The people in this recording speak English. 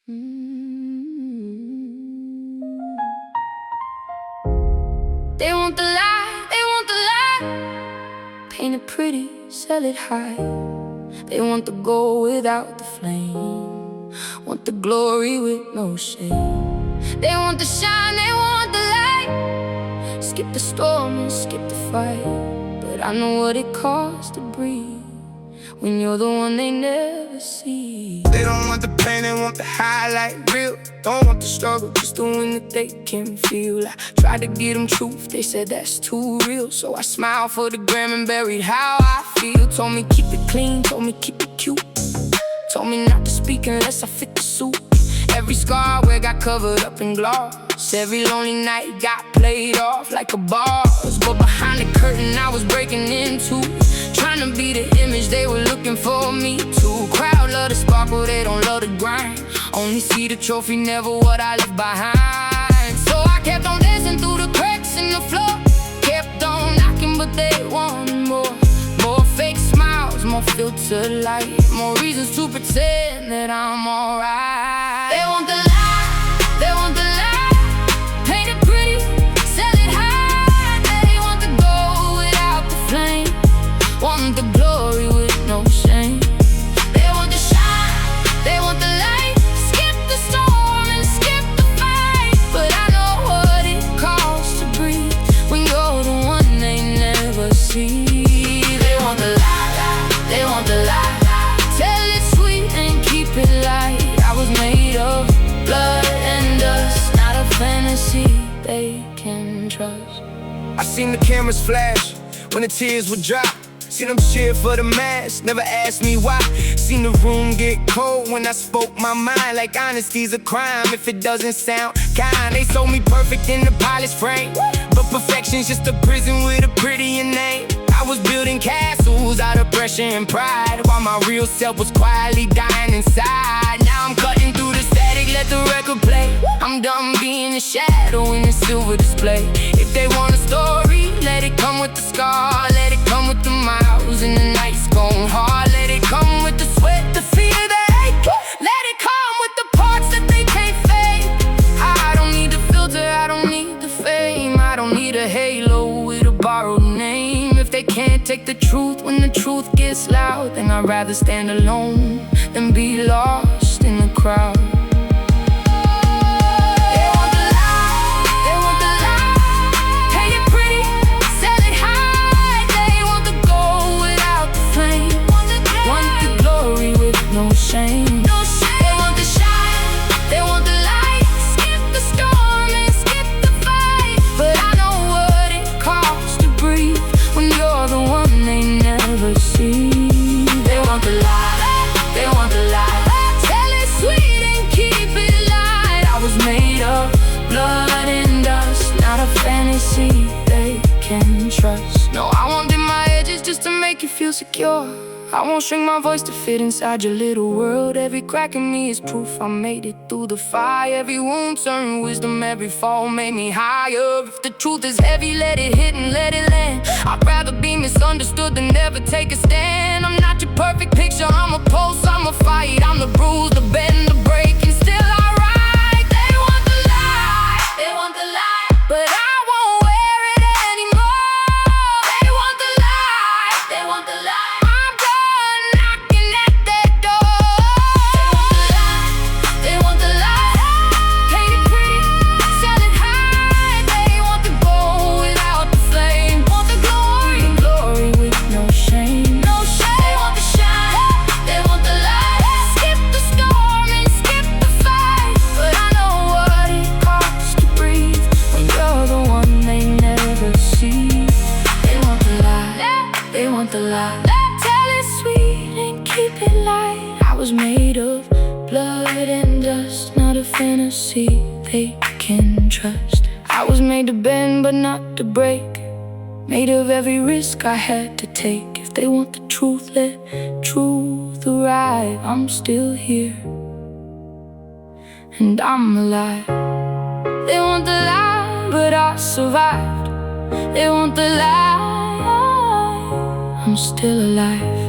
Mm. They want the lie, they want the lie. Paint it pretty, sell it high. They want the gold without the flame, want the glory with no shame. They want the shine, they want the light. Skip the storm and skip the fight. But I know what it costs to breathe when you're the one they never see. They don't want the pain, they want the highlight reel. Don't want the struggle, just the win that they can feel. I tried to give them truth, they said that's too real. So I smiled for the gram and buried how I feel. Told me keep it clean, told me keep it cute. Told me not to speak unless I fit the suit. Every scar I wear got covered up in gloss. Every lonely night got played off like a boss. But behind the curtain I was breaking into, trying to be the image they were looking for me to. Crowd love the sparkle, they don't love the grind. Only see the trophy, never what I left behind. So I kept on dancing through the cracks in the floor. Kept on knocking but they wanted more. More fake smiles, more filtered light. More reasons to pretend that I'm alright. They want the lie, they want the lie. Paint it pretty, sell it high. They want the gold without the flame, want the glory with no shame. They want the shine, they want the light. Skip the storm and skip the fight. But I know what it costs to breathe when you're the one they never see. They want the lie, they want the lie. Tell it sweet and keep it light. I was made of blood and dust, not a fantasy they can trust. I seen the cameras flash when the tears would drop. Seen them cheer for the mask, never asked me why. Seen the room get cold when I spoke my mind. Like honesty's a crime if it doesn't sound kind. They sold me perfect in the polished frame, but perfection's just a prison with a prettier name. I was building castles out of pressure and pride, while my real self was quietly dying inside. Now I'm cutting through the static, let the record play. I'm done being a shadow in a silver display. If they want a story, let it come with the scar. Let it come with the miles and the nights gone hard. Let it come with the sweat, the fear, the ache. Let it come with the parts that they can't fake. I don't need the filter, I don't need the fame. I don't need a halo with a borrowed name. If they can't take the truth when the truth gets loud, then I'd rather stand alone than be lost in the crowd. They can trust. No, I won't dim my edges just to make you feel secure. I won't shrink my voice to fit inside your little world. Every crack in me is proof I made it through the fire. Every wound turned wisdom, every fall made me higher. If the truth is heavy, let it hit and let it land. I'd rather be misunderstood than never take a stand. I'm not your perfect picture, I'm a pulse, I'm a fight. I'm the bruise, the bend, the break, and still I ride. They want the lie, they want the lie, but I won't wear it anymore. They want the lie, they want the lie. I'm done knocking at their door. They want the lie, paint it pretty, sell it high. They want the gold without the flame, want the glory with no shame. No shame. They want the shine, they want the light. Skip the storm and skip the fight. But I know what it costs to breathe when you're the one they never see. They want the lie, they want the lie. Tell it sweet and keep it light. I was made of blood and dust, not a fantasy they can trust. I was made to bend but not to break, made of every risk I had to take. If they want the truth, let truth arrive. I'm still here and I'm alive. They want the lie, but I survived. They want the lie, I'm still alive.